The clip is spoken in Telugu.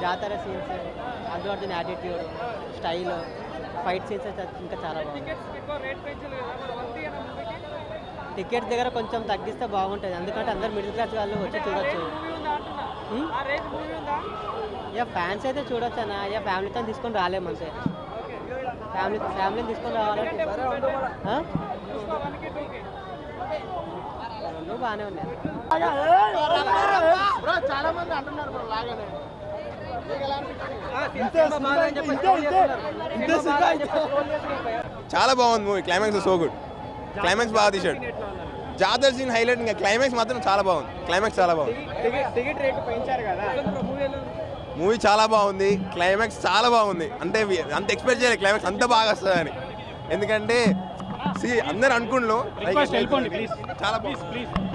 జాతర scenes, Allu Arjun attitude, style, fight scenes ఇంకా చాలా బాగుంది. టికెట్స్ దగ్గర కొంచెం తగ్గిస్తే బాగుంటుంది, ఎందుకంటే అందరు మిడిల్ క్లాస్ వాళ్ళు వచ్చి చూడొచ్చు. ఇక ఫ్యాన్స్ అయితే చూడొచ్చు అన్న, ఇక ఫ్యామిలీతో తీసుకొని రాలేము అంతే. ఫ్యామిలీని తీసుకొని రావాలంటే రెండు బాగానే ఉన్నాయి. చాలా మంది అంటున్నారు లాగానే. చాలా బాగుంది movie. Climax so good. Climax బాగా తీశాడు. జాతర సీన్ హైలైట్. ఇంకా క్లైమాక్స్ మాత్రం చాలా బాగుంది. క్లైమాక్స్ చాలా బాగుంది. టికెట్ రేట్ పెంచారు కదా, మూవీ చాలా బాగుంది. క్లైమాక్స్ చాలా బాగుంది. అంటే అంత ఎక్స్పెక్ట్ చేయలేదు క్లైమాక్స్ అంత బాగా వస్తుందని. ఎందుకంటే అందరు అనుకుంటున్నాం చాలా బాగుంది.